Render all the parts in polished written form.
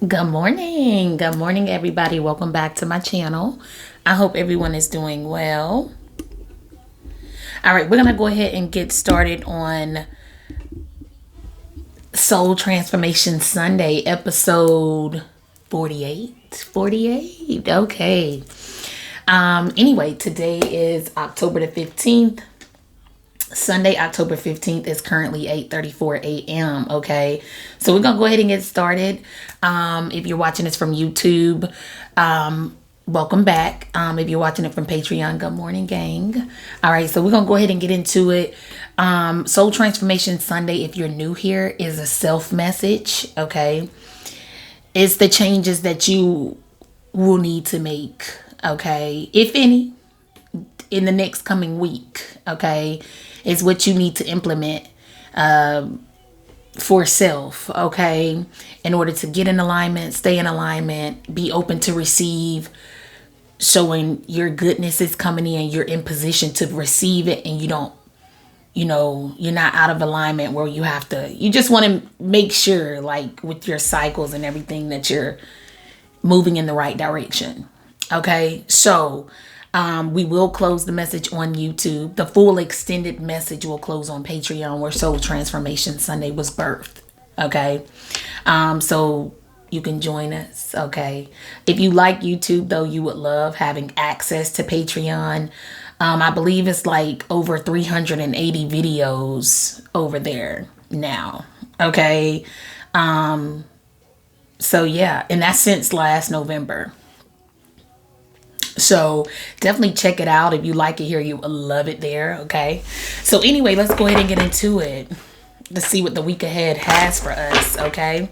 Good morning. Good morning, everybody. Welcome back to my channel. I hope everyone is doing well. All right, we're going to go ahead and get started on Soul Transformation Sunday, episode 48. 48. Okay. Anyway, today is October the 15th. Sunday, October 15th is currently 8:34 a.m. Okay, so we're gonna go ahead and get started. If you're watching this from YouTube, welcome back. If you're watching it from Patreon, good morning, gang. All right, so we're gonna go ahead and get into it. Soul Transformation Sunday, if you're new here, is a self message. Okay, it's the changes that you will need to make. Okay, if any, in the next coming week. Okay, is what you need to implement for self, okay, in order to get in alignment, stay in alignment, be open to receive. So when your goodness is coming in, you're in position to receive it, and you don't, you're not out of alignment where you just want to make sure, like with your cycles and everything, that you're moving in the right direction. Okay, so we will close the message on YouTube. The full extended message will close on Patreon, where Soul Transformation Sunday was birthed. Okay. So you can join us. Okay. If you like YouTube, though, you would love having access to Patreon. I believe it's like over 380 videos over there now. Okay. So yeah, and that's since last November. So definitely check it out. If you like it here, you will love it there. Okay. So anyway, let's go ahead and get into it. Let's see what the week ahead has for us. Okay.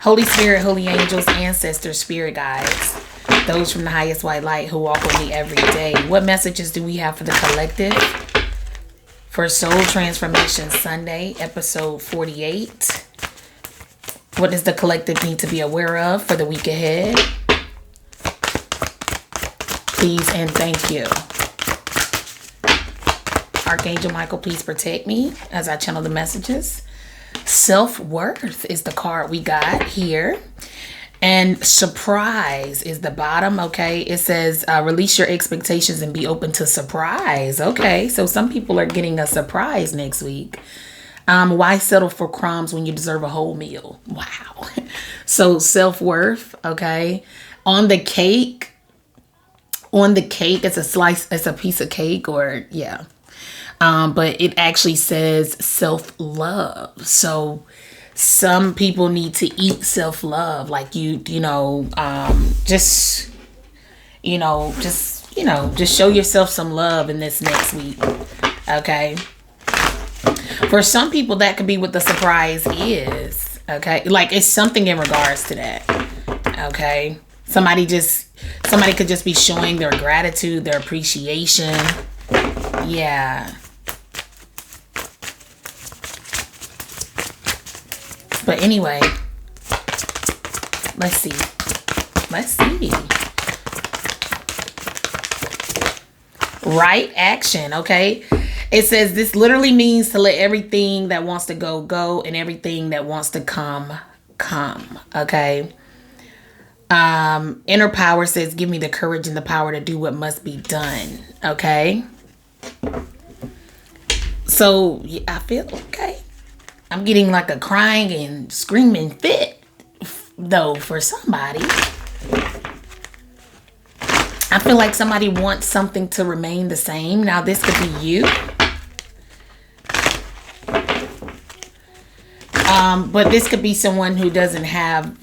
Holy Spirit, holy angels, ancestors, spirit guides, those from the highest white light who walk with me every day. What messages do we have for the collective for Soul Transformation Sunday, episode 48? What does the collective need to be aware of for the week ahead? Please and thank you. Archangel Michael, please protect me as I channel the messages. Self-worth is the card we got here. And surprise is the bottom. Okay, it says release your expectations and be open to surprise. Okay, so some people are getting a surprise next week. Why settle for crumbs when you deserve a whole meal? Wow. So self-worth. Okay, on the cake, it's a slice, it's a piece of cake, or yeah. But it actually says self-love. So some people need to eat self-love, like just show yourself some love in this next week. Okay. For some people, that could be what the surprise is. Okay. Like it's something in regards to that. Okay. Somebody could just be showing their gratitude, their appreciation. Yeah. But anyway, let's see. Right action, okay? It says this literally means to let everything that wants to go, go, and everything that wants to come, okay? Inner power says, give me the courage and the power to do what must be done. Okay. So yeah, I feel okay. I'm getting like a crying and screaming fit though for somebody. I feel like somebody wants something to remain the same. Now this could be you. But this could be someone who doesn't have,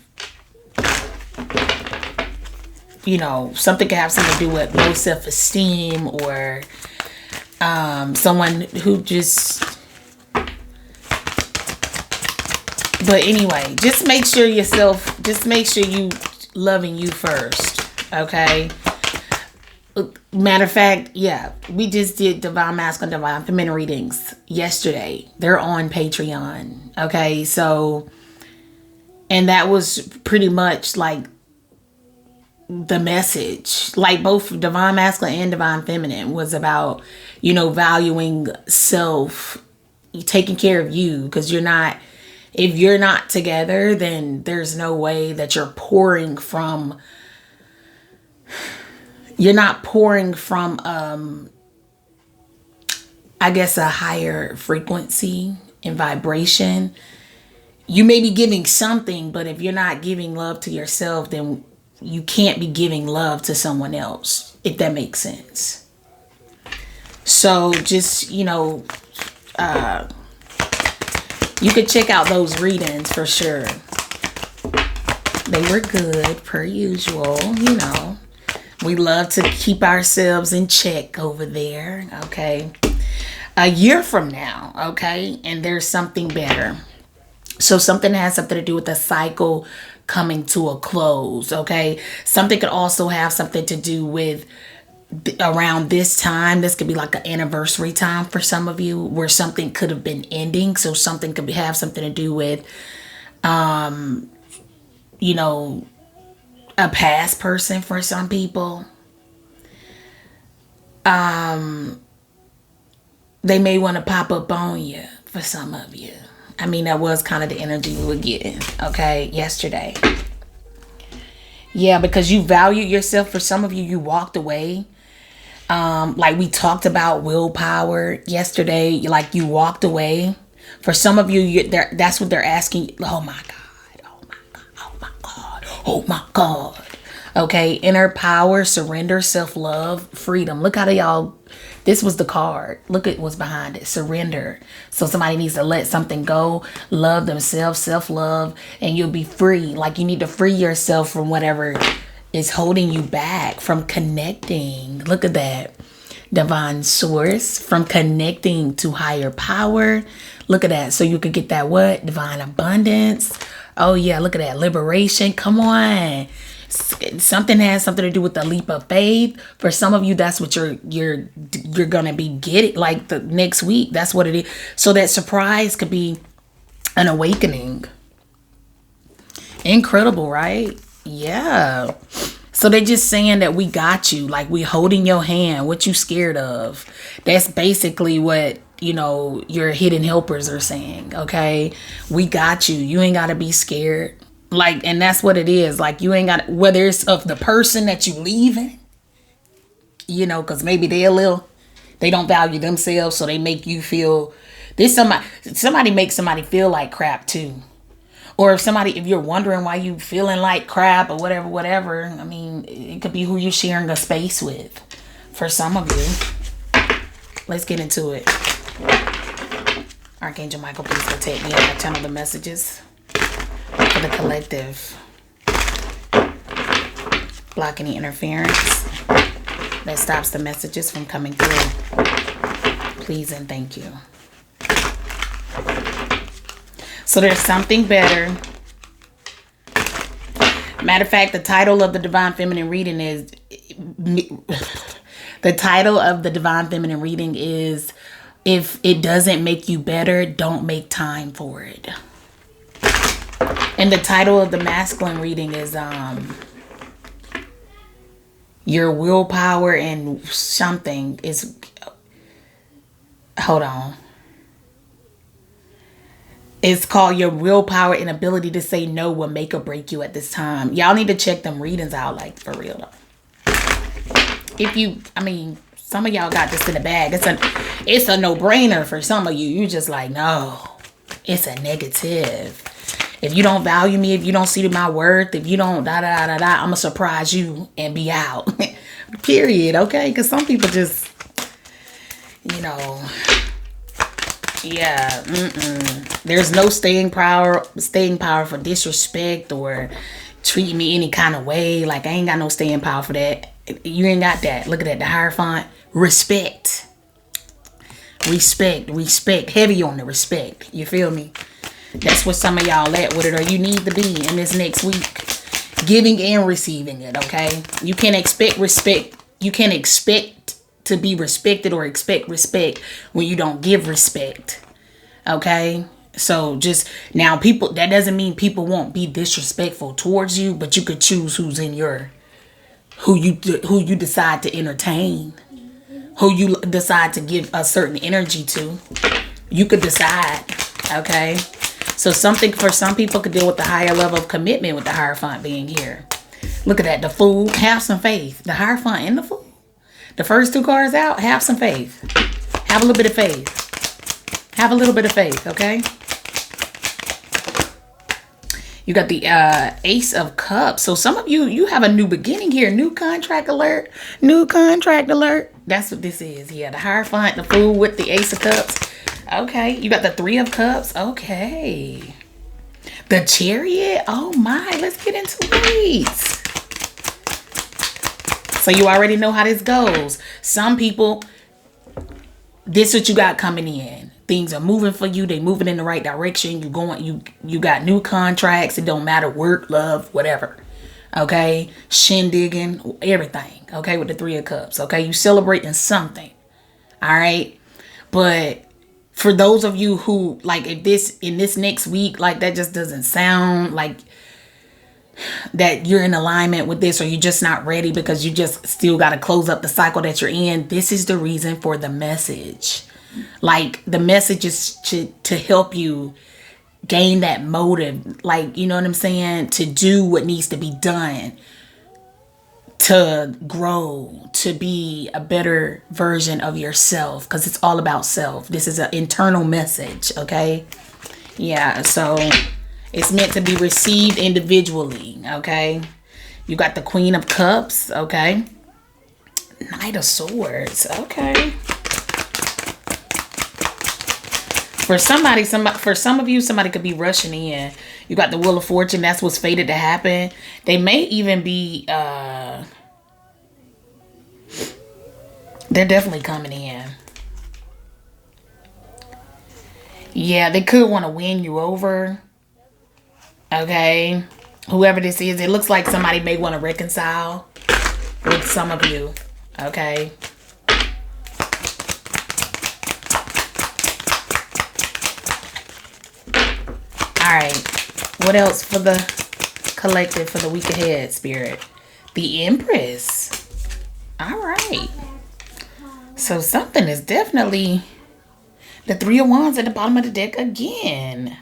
something could have something to do with low self-esteem, or someone who just, but anyway, just make sure you loving you first. Okay. Matter of fact, yeah, we just did Divine Masculine, Divine Feminine readings yesterday. They're on Patreon. Okay. So, and that was pretty much like the message, like both Divine Masculine and Divine Feminine was about, valuing self, taking care of you, because you're not If you're not together, then there's no way that you're pouring from, you're not pouring from, I guess, a higher frequency and vibration. You may be giving something, but if you're not giving love to yourself, then you can't be giving love to someone else, if that makes sense. So just, you know, you could check out those readings for sure. They were good, per usual, you know. We love to keep ourselves in check over there, okay? A year from now, okay? And there's something better. So something has something to do with the cycle coming to a close, okay? Something could also have something to do with around this time. This could be like an anniversary time for some of you, where something could have been ending. So something could have something to do with, you know, a past person for some people. They may want to pop up on you for some of you. I mean, that was kind of the energy we were getting, okay, yesterday. Yeah, because you value yourself. For some of you, you walked away. Like we talked about willpower yesterday. Like you walked away. For some of you, that's what they're asking. Oh my God. Oh my God. Oh my God. Oh my God. Okay. Inner power, surrender, self-love, freedom. Look how y'all, this was the card. Look at what's behind it. Surrender. So somebody needs to let something go, love themselves, self-love, and you'll be free. Like you need to free yourself from whatever is holding you back from connecting. Look at that. Divine source, from connecting to higher power. Look at that. So you could get that what? Divine abundance. Oh yeah, look at that. Liberation. Come on. Something has something to do with the leap of faith. For some of you, that's what you're gonna be getting like the next week. That's what it is. So that surprise could be an awakening. Incredible, right? Yeah. So they're just saying that we got you, like we holding your hand. What you scared of? That's basically what, you know, your hidden helpers are saying. Okay, we got you. You ain't gotta be scared. Like, and that's what it is. Like, you ain't got, whether it's of the person that you leaving, you know, because maybe they don't value themselves, so they make you feel, there's somebody makes somebody feel like crap too. Or if you're wondering why you feeling like crap or whatever, I mean, it could be who you're sharing a space with. For some of you, let's get into it. Archangel Michael, please protect me. I channel the messages for the collective. Block any interference that stops the messages from coming through. Please and thank you. So there's something better. Matter of fact, the title of the Divine Feminine reading is if it doesn't make you better, don't make time for it. And the title of the masculine reading is your willpower and something is, hold on. It's called your willpower and ability to say no will make or break you at this time. Y'all need to check them readings out, like, for real though. Some of y'all got this in the bag. It's a no-brainer for some of you. You just like, no, it's a negative. If you don't value me, if you don't see my worth, if you don't I'm gonna surprise you and be out. Period. Okay, because some people just, you know. Yeah, there's no staying power for disrespect or treating me any kind of way. Like, I ain't got no staying power for that. You ain't got that. Look at that, the Hierophant. Respect. Heavy on the respect. You feel me? That's what some of y'all at with it, or you need to be in this next week. Giving and receiving it, okay? You can't expect respect. You can't expect to be respected or expect respect when you don't give respect. Okay? So just now, people, that doesn't mean people won't be disrespectful towards you, but you could choose who you decide to entertain, who you decide to give a certain energy to. You could decide. Okay? So something for some people could deal with the higher level of commitment with the Hierophant being here. Look at that. The Fool. Have some faith. The Hierophant and the Fool. The first two cards out. Have some faith. Have a little bit of faith. Have a little bit of faith, okay? You got the Ace of Cups. So some of you, you have a new beginning here. New contract alert. New contract alert. That's what this is. Yeah, the Hierophant, the Fool with the Ace of Cups. Okay. You got the Three of Cups. Okay. The Chariot. Oh my. Let's get into it. So you already know how this goes. Some people, this is what you got coming in. Things are moving for you. They moving in the right direction. You got new contracts. It don't matter, work, love, whatever. Okay. Shindigging, everything. Okay. With the Three of Cups. Okay. You celebrating something. All right. But for those of you who, like, if this, in this next week, like, that just doesn't sound like that you're in alignment with this, or you're just not ready because you just still got to close up the cycle that you're in. This is the reason for the message. Like, the message is to help you gain that motive. Like, you know what I'm saying? To do what needs to be done. To grow. To be a better version of yourself. Because it's all about self. This is an internal message. Okay? Yeah, so it's meant to be received individually. Okay? You got the Queen of Cups. Okay? Knight of Swords. Okay? For somebody, for some of you, somebody could be rushing in. You got the Wheel of Fortune. That's what's fated to happen. They may even be, they're definitely coming in. Yeah, they could want to win you over. Okay. Whoever this is, it looks like somebody may want to reconcile with some of you. Okay. All right, what else for the collective for the week ahead, Spirit? The Empress. All right. So something is definitely the Three of Wands at the bottom of the deck again.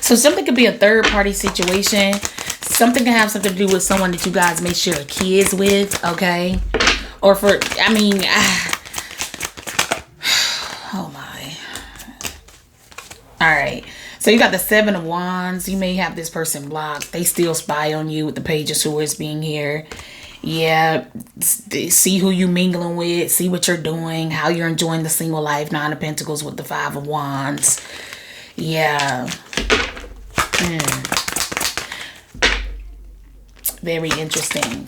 So something could be a third party situation. Something can have something to do with someone that you guys may share kids with, okay? Or for, I mean, oh my. All right. So you got the Seven of Wands. You may have this person blocked. They still spy on you with the Page of Swords being here. Yeah. See who you mingling with. See what you're doing. How you're enjoying the single life. Nine of Pentacles with the Five of Wands. Yeah. Very interesting.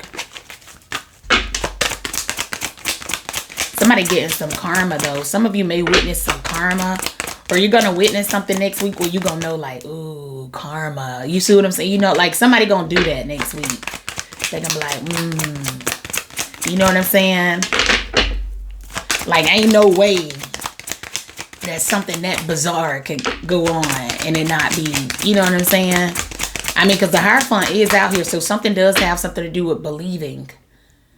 Somebody getting some karma though. Some of you may witness some karma. Or you're going to witness something next week where you're going to know like, ooh, karma. You see what I'm saying? You know, like somebody going to do that next week. They're going to be like, You know what I'm saying? Like, ain't no way that something that bizarre could go on and it not be, you know what I'm saying? I mean, because the Hierophant is out here. So something does have something to do with believing.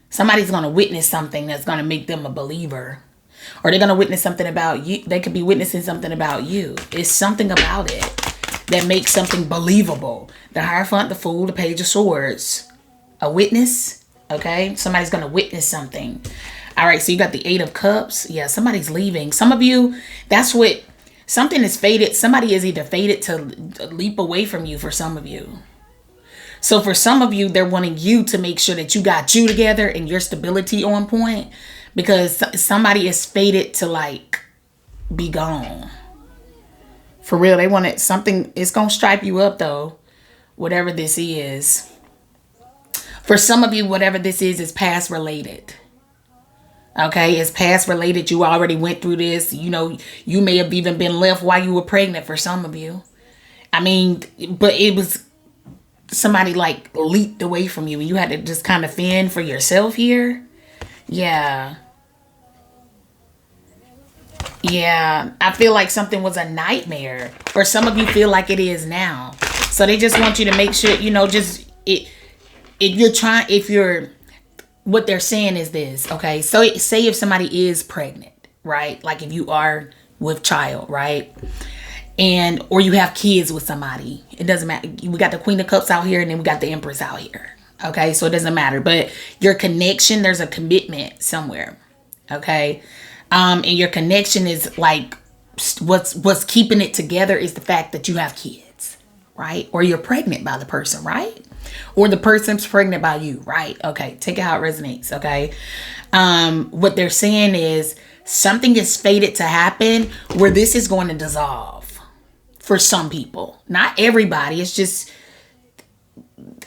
Somebody's going to witness something that's going to make them a believer. Or they're going to witness something about you. They could be witnessing something about you. It's something about it that makes something believable. The Hierophant, the Fool, the Page of Swords. A witness. Okay. Somebody's going to witness something. All right. So you got the Eight of Cups. Yeah. Somebody's leaving. Some of you, that's what, something is fated. Somebody is either fated to leap away from you for some of you. So for some of you, they're wanting you to make sure that you got you together and your stability on point. Because somebody is fated to like be gone. For real, they want it. Something, it's going to stripe you up though. Whatever this is. For some of you, whatever this is past related. Okay, it's past related. You already went through this. You know, you may have even been left while you were pregnant for some of you. I mean, but it was somebody like leaped away from you. And you had to just kind of fend for yourself here. Yeah. Yeah, I feel like something was a nightmare. Or some of you feel like it is now. So they just want you to make sure, you know, just if you're, what they're saying is this, okay? So say if somebody is pregnant, right? Like if you are with child, right? And or you have kids with somebody. It doesn't matter. We got the Queen of Cups out here, and then we got the Empress out here. Okay, so it doesn't matter. But your connection, there's a commitment somewhere. Okay, and your connection is like what's keeping it together is the fact that you have kids, right? Or you're pregnant by the person, right? Or the person's pregnant by you, right? Okay, take it how it resonates. Okay, what they're saying is something is fated to happen where this is going to dissolve. For some people, not everybody. It's just,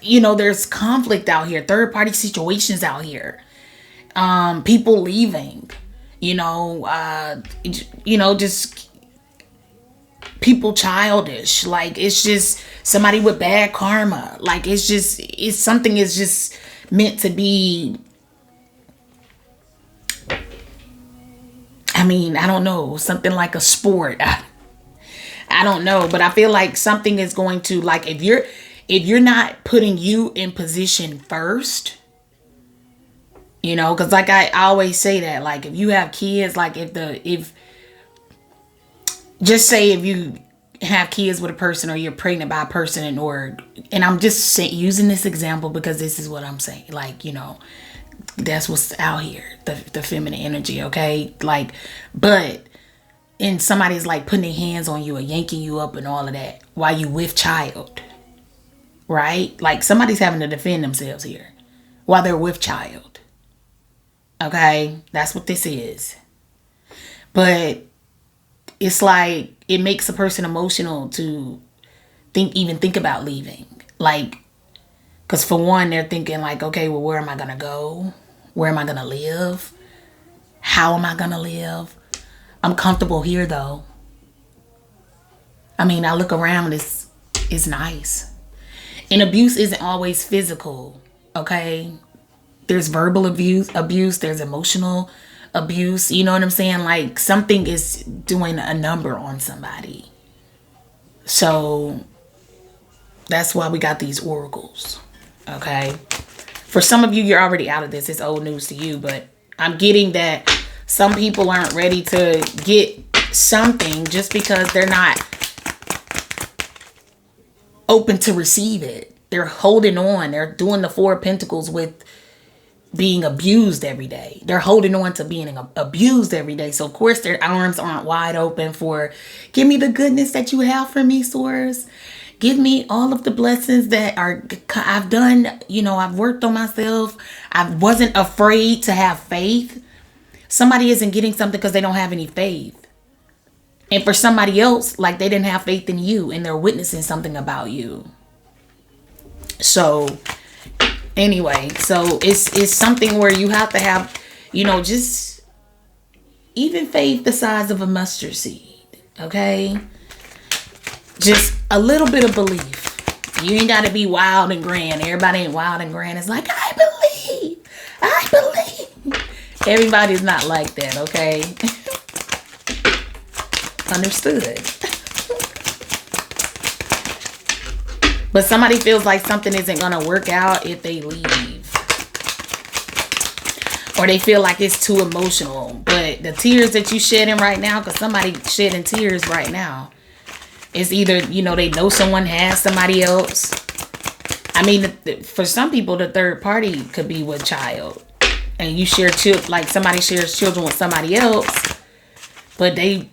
there's conflict out here, third party situations out here, people leaving, just people childish. Like, it's just somebody with bad karma. Like, it's something is just meant to be. I mean, I don't know, something like a sport. I don't know, but I feel like something is going to, like, if you're not putting you in position first, because like I always say that, like, if you have kids, like just say if you have kids with a person or you're pregnant by a person and I'm just using this example because this is what I'm saying, like, that's what's out here, the feminine energy. Okay. Like, but and somebody's like putting their hands on you or yanking you up and all of that while you with child, right? Like, somebody's having to defend themselves here while they're with child. Okay, that's what this is. But it's like it makes a person emotional to even think about leaving. Like, because for one, they're thinking like, okay, well, where am I gonna go? Where am I gonna live? How am I gonna live? I'm comfortable here though. I mean, I look around, it's nice. And abuse isn't always physical, okay? There's verbal abuse, there's emotional abuse, you know what I'm saying? Like, something is doing a number on somebody. So that's why we got these oracles, okay? For some of you, you're already out of this. It's old news to you, but I'm getting that some people aren't ready to get something just because they're not open to receive it. They're holding on. They're doing the Four of Pentacles with being abused every day. They're holding on to being abused every day. So, of course, their arms aren't wide open for, give me the goodness that you have for me, source. Give me all of the blessings that I've done. I've worked on myself. I wasn't afraid to have faith. Somebody isn't getting something because they don't have any faith. And for somebody else, like, they didn't have faith in you and they're witnessing something about you. So anyway, so it's something where you have to have, just even faith the size of a mustard seed. Okay. Just a little bit of belief. You ain't got to be wild and grand. Everybody ain't wild and grand. It's like, I believe. Everybody's not like that, okay? Understood. But somebody feels like something isn't going to work out if they leave. Or they feel like it's too emotional. But the tears that you shedding right now, because somebody shedding tears right now, it's either, they know someone has somebody else. I mean, for some people, the third party could be with child. And you share like somebody shares children with somebody else, but they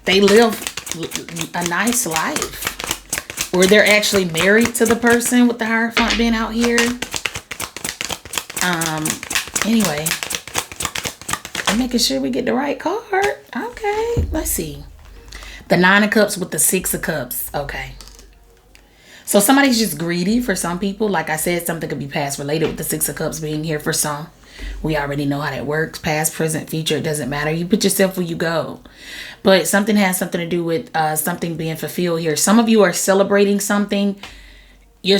live a nice life. Or they're actually married to the person with the Hierophant being out here. Anyway, I'm making sure we get the right card. Okay, let's see. The Nine of Cups with the Six of Cups. Okay. So somebody's just greedy for some people. Like I said, something could be past related with the Six of Cups being here for some. We already know how that works. Past, present, future, it doesn't matter. You put yourself where you go. But something has something to do with something being fulfilled here. Some of you are celebrating something. You're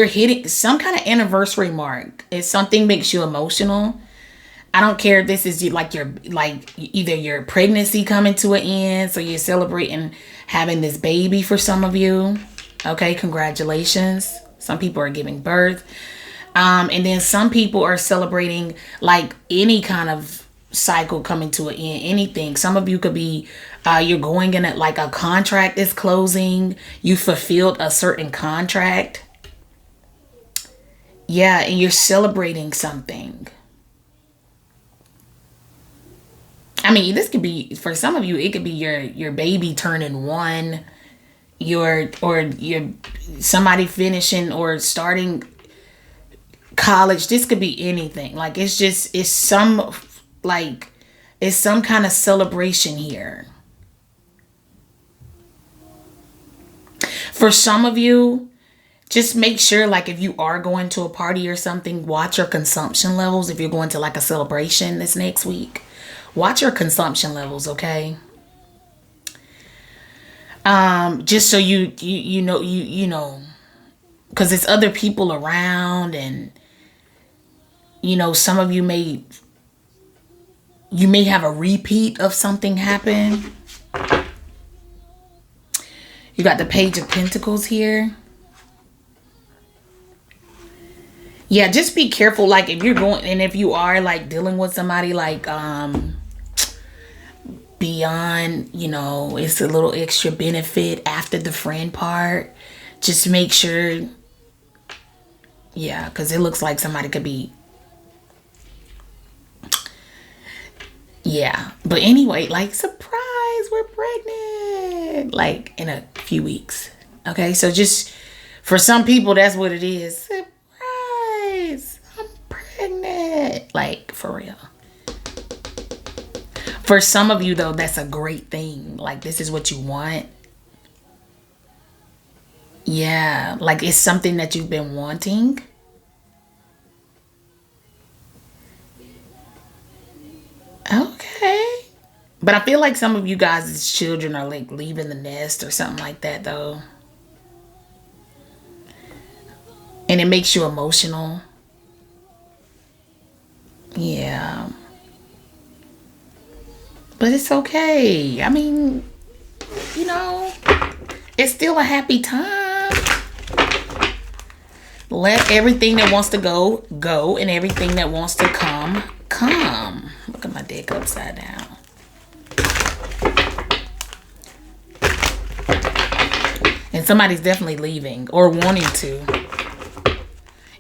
hitting some kind of anniversary mark. If something makes you emotional, I don't care if this is either your pregnancy coming to an end, so you're celebrating having this baby for some of you. Okay, congratulations. Some people are giving birth. And then some people are celebrating like any kind of cycle coming to an end. Anything. Some of you could be, you're going in it like a contract is closing. You fulfilled a certain contract. Yeah, and you're celebrating something. I mean, this could be, for some of you, it could be your baby turning 1, your somebody finishing or starting college. This could be anything. Like, it's some kind of celebration here. For some of you, just make sure, like, if you are going to a party or something, watch your consumption levels. If you're going to like a celebration this next week, watch your consumption levels, okay? Just so you know, because it's other people around, and some of you may have a repeat of something happen. You got the Page of Pentacles here. Yeah, just be careful, like, if you're going, and if you are like dealing with somebody like beyond, it's a little extra benefit after the friend part. Just make sure, yeah, because it looks like somebody could be, yeah. But anyway, like, surprise, we're pregnant, like, in a few weeks. Okay, so just for some people, that's what it is. Surprise, I'm pregnant, like, for real. For some of you, though, that's a great thing. Like, this is what you want. Yeah, like, it's something that you've been wanting. Okay. But I feel like some of you guys' children are like leaving the nest or something like that, though. And it makes you emotional. Yeah. But it's okay. I mean, it's still a happy time. Let everything that wants to go, go. And everything that wants to come, come. Look at my deck upside down. And somebody's definitely leaving or wanting to.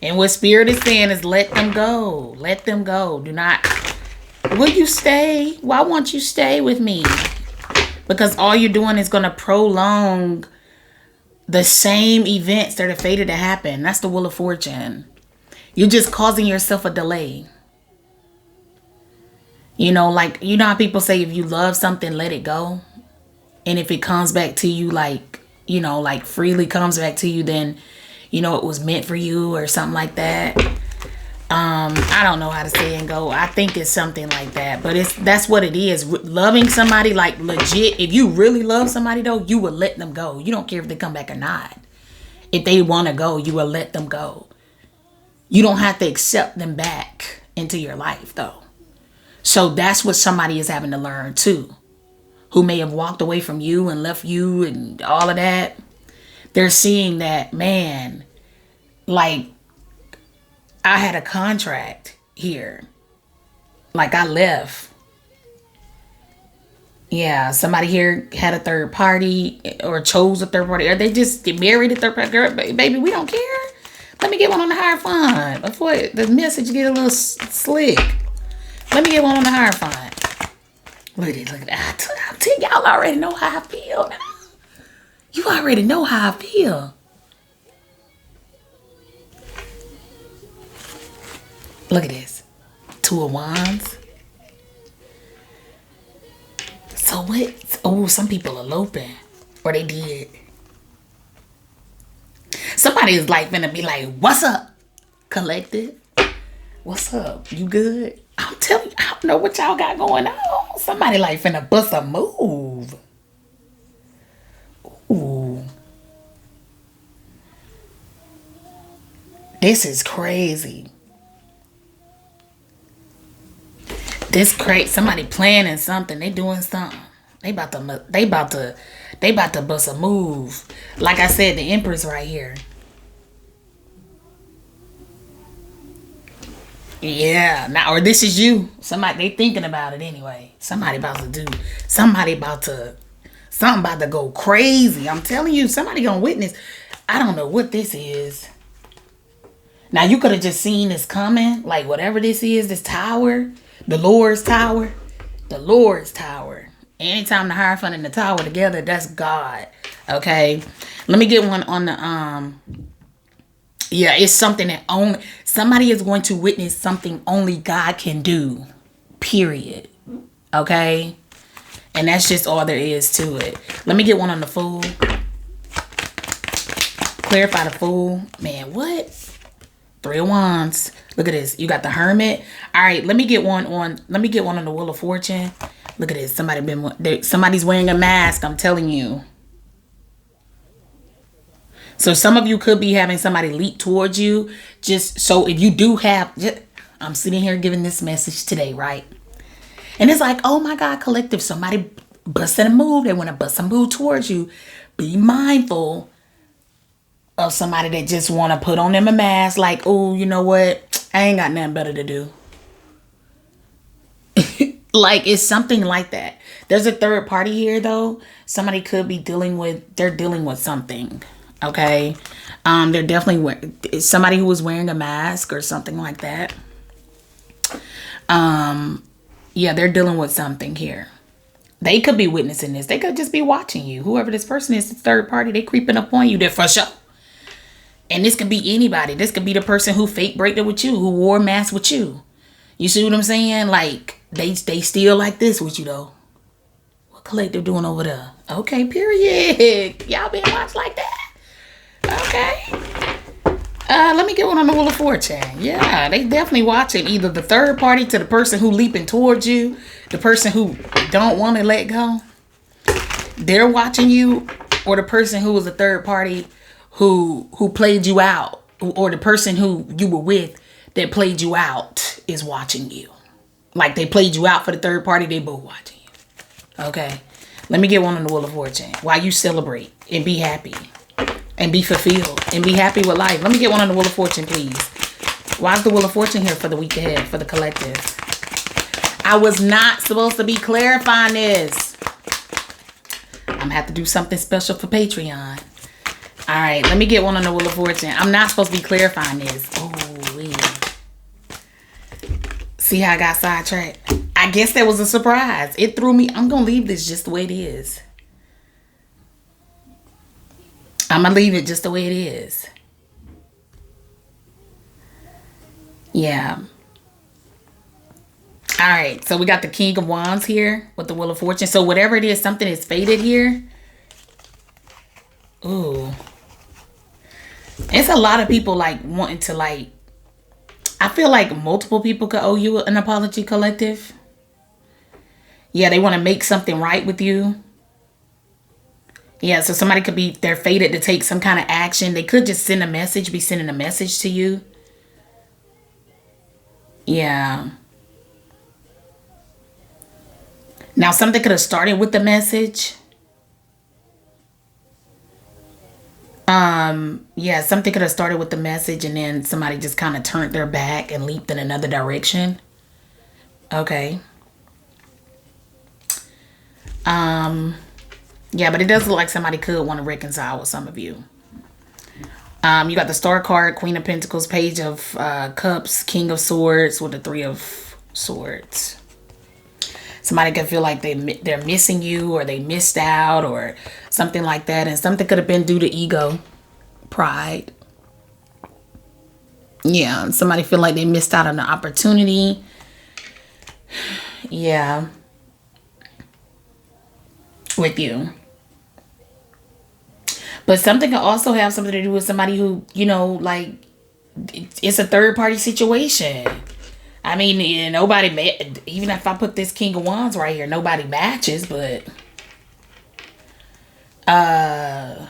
And what Spirit is saying is let them go. Let them go. Do not. Will you stay? Why won't you stay with me? Because all you're doing is going to prolong the same events that are fated to happen. That's the Wheel of Fortune. You're just causing yourself a delay. Like, how people say if you love something, let it go. And if it comes back to you, like, like freely comes back to you, then, it was meant for you or something like that. I don't know how to say and go. I think it's something like that, but that's what it is. Loving somebody, like, legit. If you really love somebody, though, you will let them go. You don't care if they come back or not. If they want to go, you will let them go. You don't have to accept them back into your life, though. So that's what somebody is having to learn too, who may have walked away from you and left you and all of that. They're seeing that, man, like, I had a contract here. Like, I left. Yeah, somebody here had a third party or chose a third party. Or they just married a third party. Girl, baby, we don't care. Let me get one on the higher fund before the message get a little slick. Let me get one on the higher fund. Look at it. Look at that. I tell y'all already know how I feel now. You already know how I feel. Look at this. 2 of Wands. So what? Oh, some people are eloping. Or they did. Somebody is like finna be like, what's up, collective? What's up? You good? I'm telling you, I don't know what y'all got going on. Somebody like finna bust a move. Ooh. This is crazy. This crazy. Somebody planning something. They doing something. They about to bust a move. Like I said, the Empress right here. Yeah, now or this is you. Somebody they thinking about it anyway. Somebody about to do. Somebody about to. Something about to go crazy. I'm telling you, somebody gonna witness. I don't know what this is. Now you could have just seen this coming, like whatever this is, this tower, the Lord's tower, the Lord's tower. Anytime the Hierophant and the tower together, that's God. Okay, let me get one on the Yeah, it's something that only somebody is going to witness something only God can do. Period. Okay, and that's just all there is to it. Let me get one on the Fool. Clarify the Fool. Man, what? 3 of Wands. Look at this. You got the Hermit. All right, let me get one on the Wheel of Fortune. Look at this. Somebody's wearing a mask, I'm telling you. So some of you could be having somebody leap towards you. Just so if you do have, I'm sitting here giving this message today, right? And it's like, oh my God, collective, somebody busting a move. They want to bust a move towards you. Be mindful of somebody that just want to put on them a mask. Like, oh, you know what? I ain't got nothing better to do. Like, it's something like that. There's a third party here, though. Somebody could be dealing with something. Okay. They're definitely somebody who was wearing a mask or something like that. Yeah, they're dealing with something here. They could be witnessing this. They could just be watching you. Whoever this person is, the third party, they creeping up on you. They're for sure. And this could be anybody. This could be the person who fake breaked it with you, who wore a mask with you. You see what I'm saying? Like, they still like this with you, though. What collective doing over there? Okay, period. Y'all been watched like that? Okay. Let me get one on the Wheel of Fortune. Yeah, they definitely watching either the third party to the person who leaping towards you, the person who don't want to let go. They're watching you, or the person who was a third party who played you out, or the person who you were with that played you out is watching you. Like they played you out for the third party, they both watching you. Okay. Let me get one on the Wheel of Fortune. While you celebrate and be happy and be fulfilled and be happy with life. Let me get one on the Wheel of Fortune, please. Why is the Wheel of Fortune here for the week ahead, for the collective? I was not supposed to be clarifying this. I'm going to have to do something special for Patreon. All right, let me get one on the Wheel of Fortune. I'm not supposed to be clarifying this. Oh, see how I got sidetracked? I guess that was a surprise. It threw me. I'm going to leave this just the way it is. I'm going to leave it just the way it is. Yeah. All right, so we got the King of Wands here with the Wheel of Fortune. So whatever it is, something is fated here. Ooh. It's a lot of people like wanting to like, I feel like multiple people could owe you an apology, collective. Yeah, they want to make something right with you. Yeah, so somebody could be, they're fated to take some kind of action. They could just send a message, be sending a message to you. Yeah. Now, something could have started with the message. Yeah, something could have started with the message and then somebody just kind of turned their back and leaped in another direction. Okay. Yeah, but it does look like somebody could want to reconcile with some of you. You got the Star card, Queen of Pentacles, Page of Cups, King of Swords with the 3 of Swords. Somebody could feel like they're missing you or they missed out or something like that. And something could have been due to ego, pride. Yeah, somebody feel like they missed out on the opportunity. Yeah. With you. But something could also have something to do with somebody who, you know, like, it's a third party situation. I mean, nobody, even if I put this King of Wands right here, nobody matches, but, I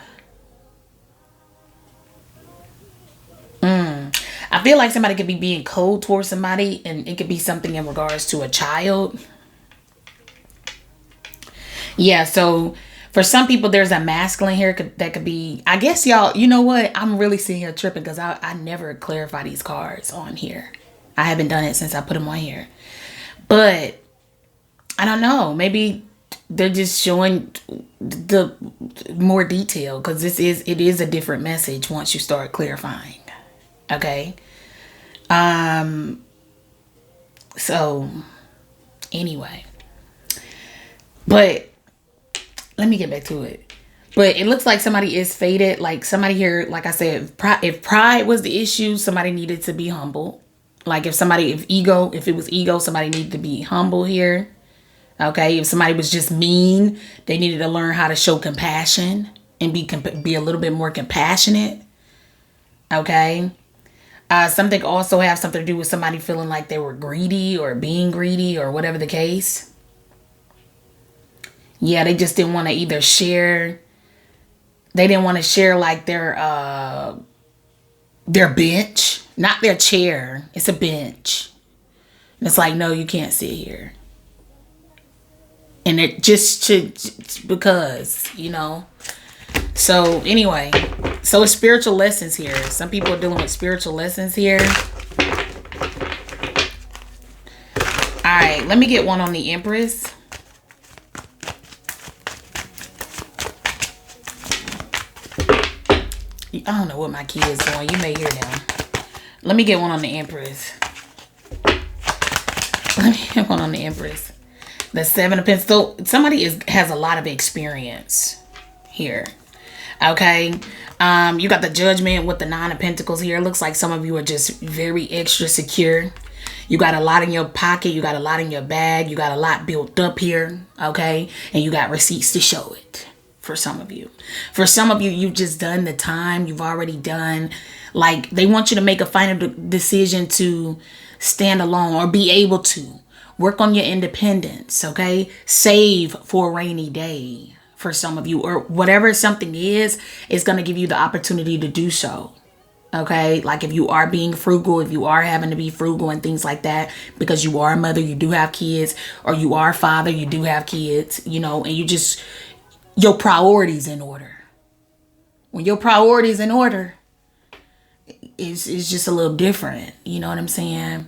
feel like somebody could be being cold towards somebody, and it could be something in regards to a child. Yeah, so for some people, there's a masculine here that could be, I guess y'all, you know what? I'm really sitting here tripping because I never clarify these cards on here. I haven't done it since I put them on here. But I don't know. Maybe they're just showing the more detail, because it is a different message once you start clarifying. Okay. So anyway, but let me get back to it. But it looks like somebody is faded. Like somebody here, like I said, if pride was the issue, somebody needed to be humble. Like if it was ego, somebody needed to be humble here. Okay. If somebody was just mean, they needed to learn how to show compassion and be a little bit more compassionate. Okay. Something also have something to do with somebody feeling like they were greedy or being greedy or whatever the case. Yeah, they just didn't want to either share. They didn't want to share like their bench, not their chair. It's a bench. And it's like, no, you can't sit here. And it just because, So anyway, so it's spiritual lessons here. Some people are dealing with spiritual lessons here. All right, let me get one on the Empress. I don't know what my kid is doing. You may hear them. Let me get one on the Empress. Let me get one on the Empress. The Seven of Pentacles. So somebody has a lot of experience here. Okay. You got the Judgment with the Nine of Pentacles here. It looks like some of you are just very extra secure. You got a lot in your pocket. You got a lot in your bag. You got a lot built up here. Okay. And you got receipts to show it. For some of you. For some of you, you've just done the time. You've already done, like, they want you to make a final decision to stand alone or be able to work on your independence. Okay. Save for a rainy day for some of you, or whatever something is going to give you the opportunity to do so. Okay. Like if you are being frugal, if you are having to be frugal and things like that, because you are a mother, you do have kids, or you are a father, you do have kids, and your priorities in order. When your priorities in order, it's just a little different. You know what I'm saying?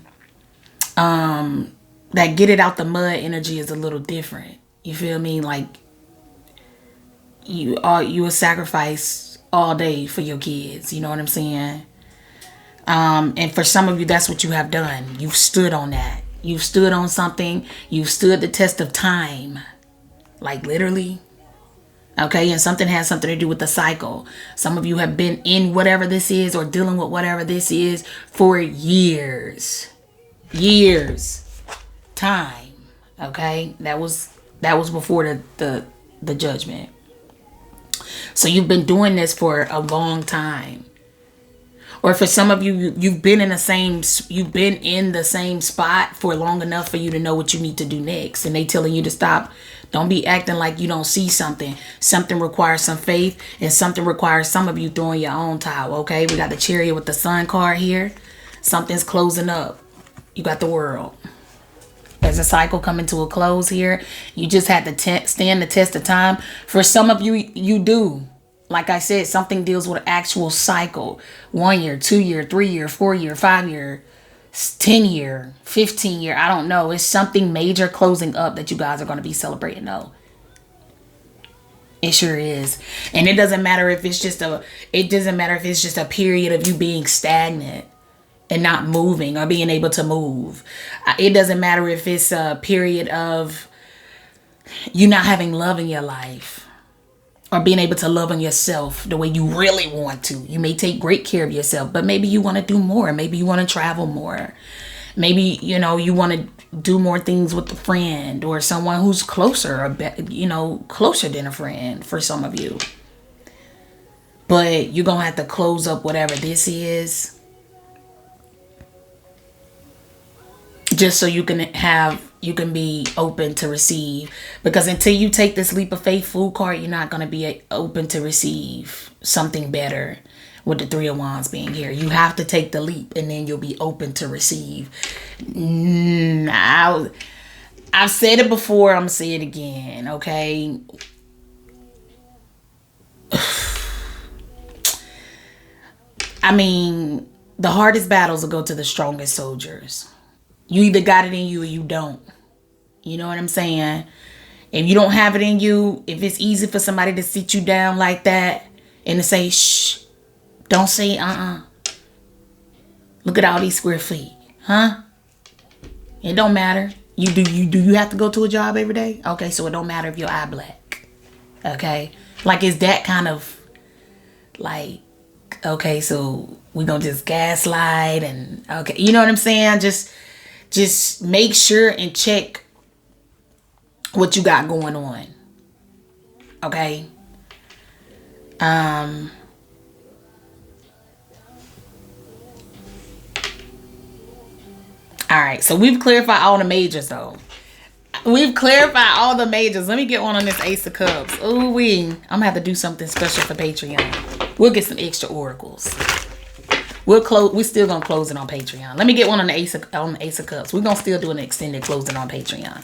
That get it out the mud energy is a little different. You feel me? Like you will sacrifice all day for your kids. You know what I'm saying? And for some of you, that's what you have done. You've stood on that. You've stood on something. You've stood the test of time. Like literally. Okay, and something has something to do with the cycle. Some of you have been in whatever this is or dealing with whatever this is for years. Time. Okay, that was before the Judgment. So you've been doing this for a long time. Or for some of you, you've been in the same spot for long enough for you to know what you need to do next. And they telling you to stop. Don't be acting like you don't see something. Something requires some faith, and something requires some of you throwing your own towel. Okay, we got the Chariot with the Sun card here. Something's closing up. You got the World. There's a cycle coming to a close here. You just had to stand the test of time. For some of you, you do. Like I said, something deals with an actual cycle. 1 year, 2 year, 3 year, 4 year, 5 year, 10 year, 15 year. I don't know. It's something major closing up that you guys are going to be celebrating though. It sure is. And it doesn't matter if it's just a period of you being stagnant and not moving or being able to move. It doesn't matter if it's a period of you not having love in your life. Or being able to love on yourself the way you really want to. You may take great care of yourself, but maybe you want to do more. Maybe you want to travel more. Maybe, you want to do more things with a friend or someone who's closer, or closer than a friend for some of you. But you're going to have to close up whatever this is. Just so you can be open to receive. Because until you take this leap of faith Fool card, you're not going to be open to receive something better. With the Three of Wands being here, you have to take the leap, and then you'll be open to receive. I've said it before. I'm gonna say it again. Okay. I mean, The hardest battles will go to the strongest soldiers. You either got it in you or you don't. You know what I'm saying? If you don't have it in you, if it's easy for somebody to sit you down like that and to say, shh, don't say look at all these square feet. Huh? It don't matter. You have to go to a job every day? Okay, so it don't matter if your eye black. Okay? Like, it's that kind of, like, okay, so we gonna just gaslight and, okay, you know what I'm saying? Just make sure and check what you got going on. Okay? All right, so we've clarified all the majors, though. We've clarified all the majors. Let me get one on this Ace of Cups. Ooh, I'm gonna have to do something special for Patreon. We'll get some extra oracles. We're still gonna close it on Patreon. Let me get one on the Ace of Cups. We're gonna still do an extended closing on Patreon.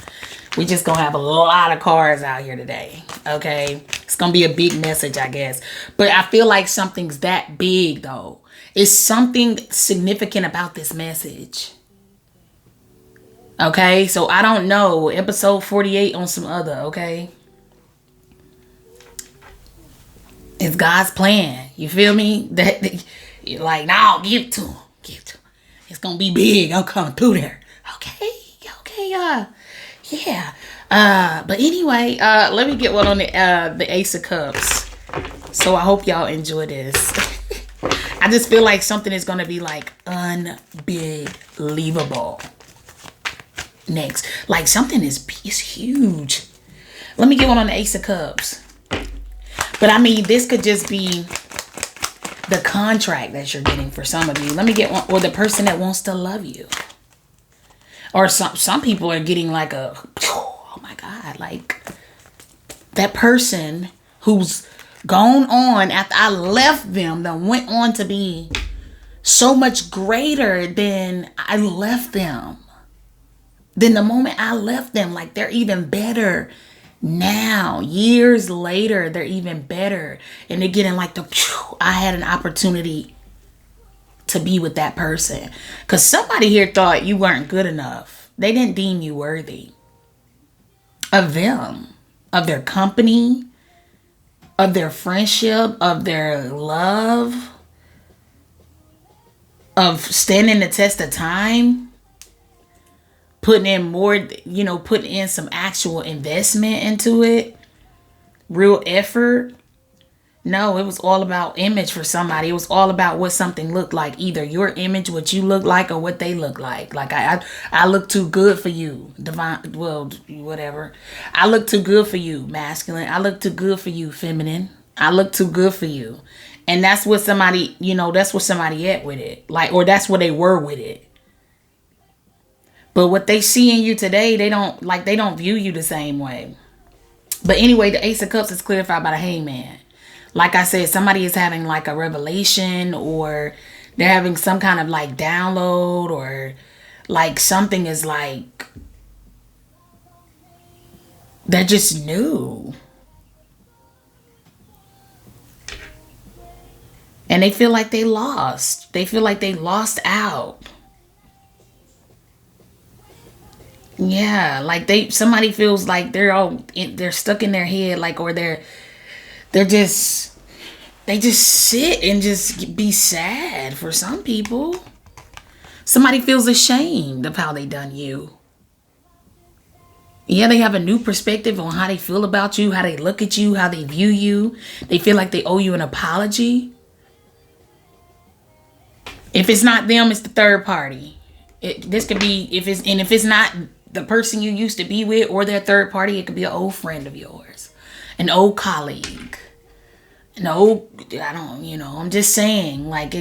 We just gonna have a lot of cards out here today. Okay, it's gonna be a big message, I guess. But I feel like something's that big, though. It's something significant about this message. Okay, so I don't know. Episode 48 on some other, okay? It's God's plan. You feel me? That you're like, no, give it to him. Give it to him. It's gonna be big. I'm coming through there. Okay, yeah. But anyway, let me get one on the Ace of Cups. So I hope y'all enjoy this. I just feel like something is gonna be like unbelievable. Next, like something is huge. Let me get one on the Ace of Cups. But I mean, this could just be the contract that you're getting for some of you. Let me get one, or the person that wants to love you. Or some people are getting like oh my God, like that person who's gone on after I left them, that went on to be so much greater than I left them. Then the moment I left them, like they're even better now. Years later, they're even better. And they're getting like I had an opportunity to be with that person. Because somebody here thought you weren't good enough. They didn't deem you worthy of them, of their company, of their friendship, of their love, of standing the test of time. Putting in more, putting in some actual investment into it. Real effort. No, it was all about image for somebody. It was all about what something looked like. Either your image, what you look like, or what they look like. Like, I look too good for you. Divine, well, whatever. I look too good for you, masculine. I look too good for you, feminine. I look too good for you. And that's what somebody, that's what somebody at with it. Like, or that's where they were with it. But what they see in you today, they don't view you the same way. But anyway, the Ace of Cups is clarified by the Hangman. Like I said, somebody is having like a revelation, or they're having some kind of like download, or like something is like, they're just new. And they feel like they lost. They feel like they lost out. Yeah, like somebody feels like they're stuck in their head, like, or they just sit and just be sad. For some people, somebody feels ashamed of how they done you. Yeah, they have a new perspective on how they feel about you, how they look at you, how they view you. They feel like they owe you an apology. If it's not them, it's the third party. This could be, if it's not the person you used to be with or their third party, it could be an old friend of yours, an old colleague, I'm just saying, like,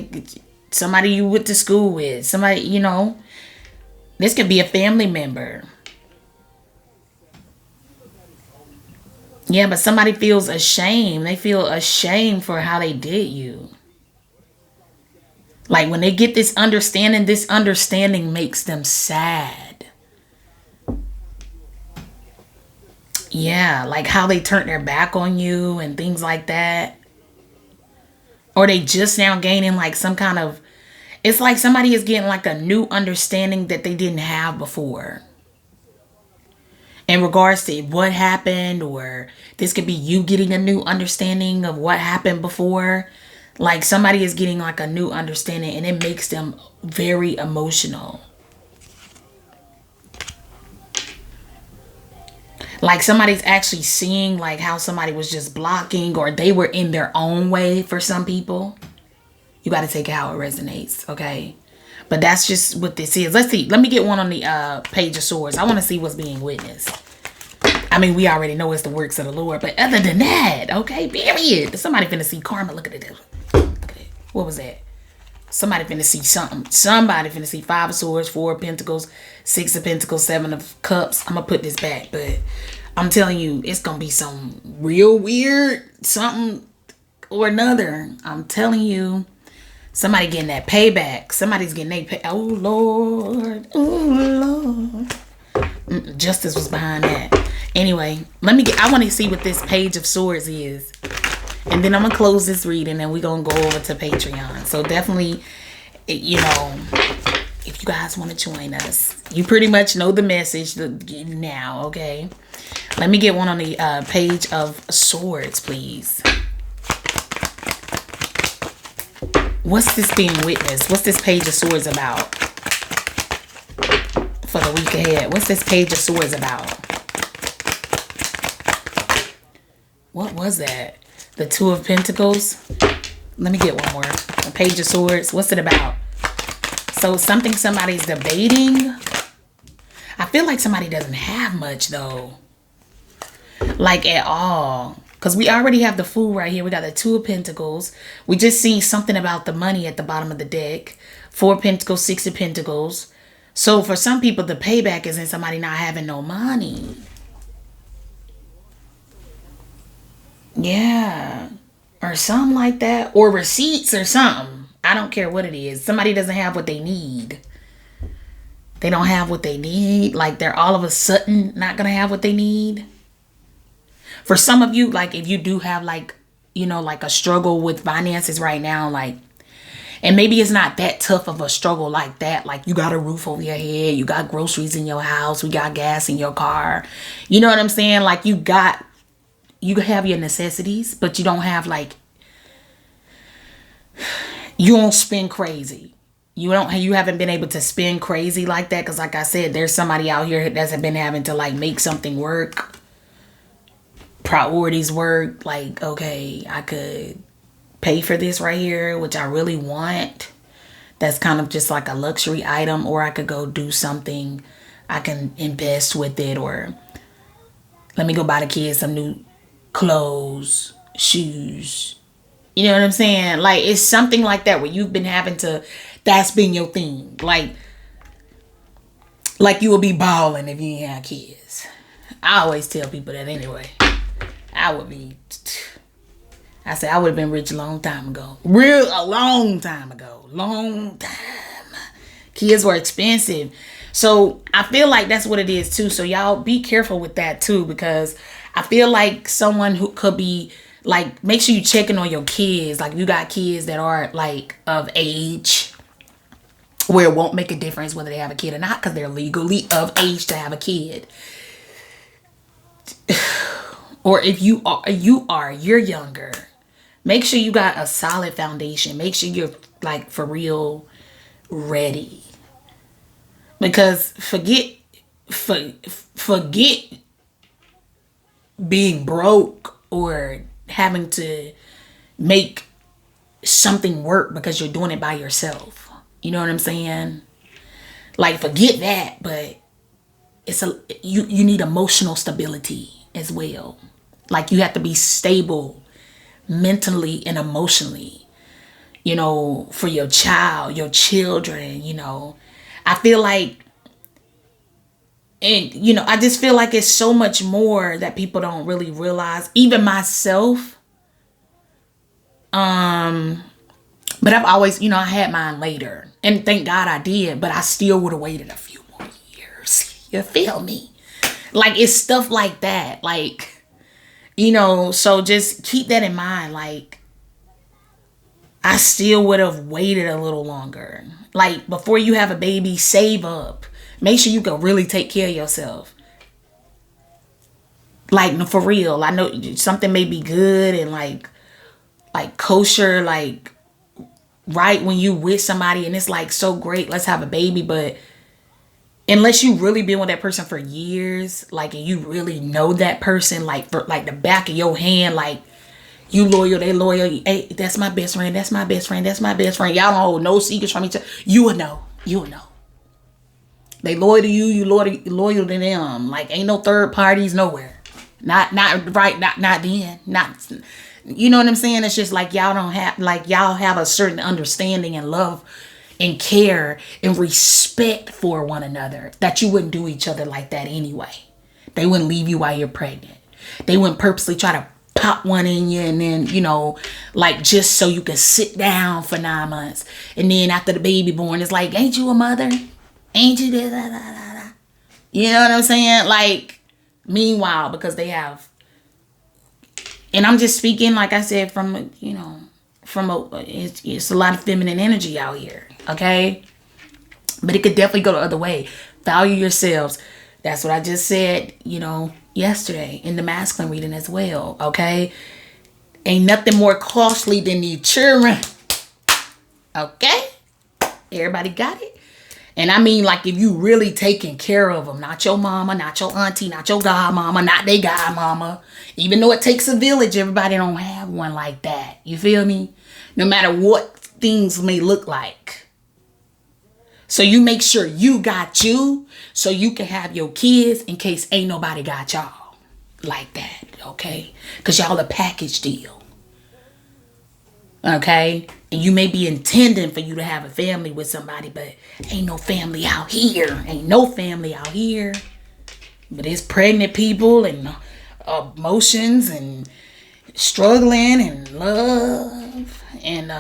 somebody you went to school with, somebody, this could be a family member. Yeah, but somebody feels ashamed. They feel ashamed for how they did you. Like, when they get this understanding makes them sad. Yeah, like how they turned their back on you and things like that. Or they just now gaining like some kind of, It's like somebody is getting like a new understanding that they didn't have before. In regards to what happened, or this could be you getting a new understanding of what happened before. Like somebody is getting like a new understanding and it makes them very emotional. Like somebody's actually seeing like how somebody was just blocking, or they were in their own way for some people. You got to take it how it resonates, okay? But that's just what this is. Let's see. Let me get one on the Page of Swords. I want to see what's being witnessed. I mean, we already know it's the works of the Lord. But other than that, okay, period. Somebody finna see karma. Look at it. Okay. What was that? Somebody finna see something. Somebody finna see 5 of Swords, 4 of Pentacles, 6 of Pentacles, 7 of Cups. I'm going to put this back. But I'm telling you, it's going to be some real weird something or another. I'm telling you. Somebody getting that payback. Somebody's getting their pay. Oh, Lord. Oh, Lord. Justice was behind that. Anyway, I want to see what this Page of Swords is. And then I'm going to close this reading and we're going to go over to Patreon. So definitely, you know, if you guys want to join us, you pretty much know the message now, okay? Let me get one on the Page of Swords, please. What's this being witnessed? What's this Page of Swords about for the week ahead? What's this Page of Swords about? What was that? The 2 of Pentacles? Let me get one more. The Page of Swords. What's it about? So something somebody's debating. I feel like somebody doesn't have much though. Like at all. Because we already have the Fool right here. We got the 2 of Pentacles. We just see something about the money at the bottom of the deck. 4 of Pentacles, 6 of Pentacles. So for some people, the payback is in somebody not having no money. Yeah. Or something like that. Or receipts or something. I don't care what it is. Somebody doesn't have what they need. They don't have what they need. Like they're all of a sudden not going to have what they need. For some of you, like if you do have like, you know, like a struggle with finances right now, like, and maybe it's not that tough of a struggle like that. Like you got a roof over your head, you got groceries in your house, we got gas in your car. You know what I'm saying? Like you have your necessities, but you don't have like, you don't spend crazy. You haven't been able to spend crazy like that. Cause like I said, there's somebody out here that's been having to like make something work. Priorities work. Like, okay, I could pay for this right here, which I really want. That's kind of just like a luxury item, or I could go do something. I can invest with it, or let me go buy the kids some new clothes, shoes. You know what I'm saying? Like it's something like that where you've been having to, that's been your thing. Like you will be balling if you ain't have kids. I always tell people that anyway. I would have been rich a long time ago. A long time ago. Long time. Kids were expensive. So I feel like that's what it is too. So y'all be careful with that too, because I feel like someone who could be like, make sure you checking on your kids. Like you got kids that are like of age where it won't make a difference whether they have a kid or not, because they're legally of age to have a kid. Or if you're younger, make sure you got a solid foundation. Make sure you're like for real ready. Because forget being broke or having to make something work because you're doing it by yourself. You know what I'm saying? Like forget that, but you need emotional stability as well. Like you have to be stable mentally and emotionally, you know, for your child, your children, you know. I feel like, and you know, I just feel like it's so much more that people don't really realize, even myself. But I've always, you know, I had mine later, and thank God I did, but I still would have waited a few more years. You feel me? Like it's stuff like that, like, you know, so just keep that in mind. Like I still would have waited a little longer. Like, before you have a baby, save up. Make sure you can really take care of yourself. Like, for real. I know something may be good and like kosher, like right when you with somebody and it's like so great, let's have a baby. But unless you really been with that person for years, like, and you really know that person, like, for like the back of your hand, like, you loyal, they loyal. Hey, that's my best friend. That's my best friend. That's my best friend. Y'all don't hold no secrets from each other. You will know. You will know. They loyal to you. You loyal to them. Like, ain't no third parties nowhere. Not right. Not then. Not. You know what I'm saying? It's just like y'all don't have, like, y'all have a certain understanding and love and care and respect for one another that you wouldn't do each other like that anyway. They wouldn't leave you while you're pregnant. They wouldn't purposely try to pop one in you and then, you know, like, just so you can sit down for 9 months. And then after the baby born, it's like, ain't you a mother? Ain't you this? You know what I'm saying? Like, meanwhile, because they have, and I'm just speaking, like I said, from, you know, it's a lot of feminine energy out here. Okay. But it could definitely go the other way. Value yourselves. That's what I just said, you know, yesterday in the masculine reading as well. Okay. Ain't nothing more costly than the children. Okay. Everybody got it? And I mean, like, if you really taking care of them, not your mama, not your auntie, not your godmama, not they godmama. Even though it takes a village, everybody don't have one like that. You feel me? No matter what things may look like. So you make sure you got you so you can have your kids in case ain't nobody got y'all like that. Okay? Because y'all a package deal. Okay? And you may be intending for you to have a family with somebody, but ain't no family out here. Ain't no family out here. But it's pregnant people and emotions and struggling and love. And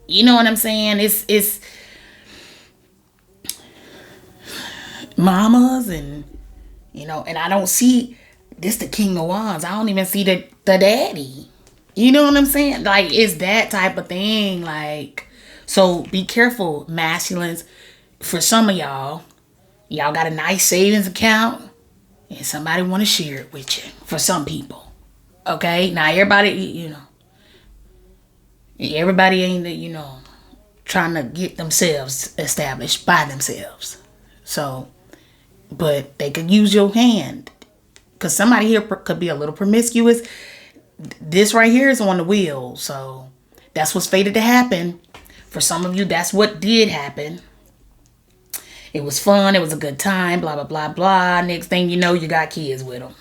you know what I'm saying? It's mamas and, you know, and I don't see this the King of Wands. I don't even see the daddy. You know what I'm saying? Like, it's that type of thing. Like, so be careful, masculines. For some of y'all got a nice savings account and somebody want to share it with you. For some people. Okay? Now, everybody, you know, everybody ain't, you know, trying to get themselves established by themselves. So, but they could use your hand. Because somebody here could be a little promiscuous. This right here is on the wheel. So that's what's fated to happen. For some of you, that's what did happen. It was fun. It was a good time. Blah, blah, blah, blah. Next thing you know, you got kids with them.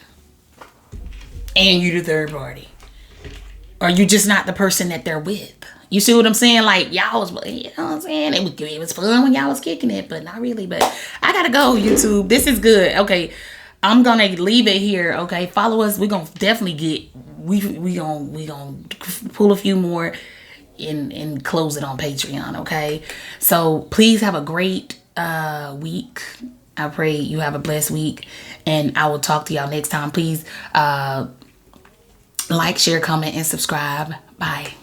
And you the third party. Or you just not the person that they're with. You see what I'm saying? Like, y'all was, you know what I'm saying? It was fun when y'all was kicking it, but not really. But I gotta go, YouTube. This is good. Okay. I'm gonna leave it here. Okay. Follow us. We're gonna definitely get, we gonna pull a few more and close it on Patreon. Okay. So please have a great week. I pray you have a blessed week, and I will talk to y'all next time. Please like, share, comment, and subscribe. Bye.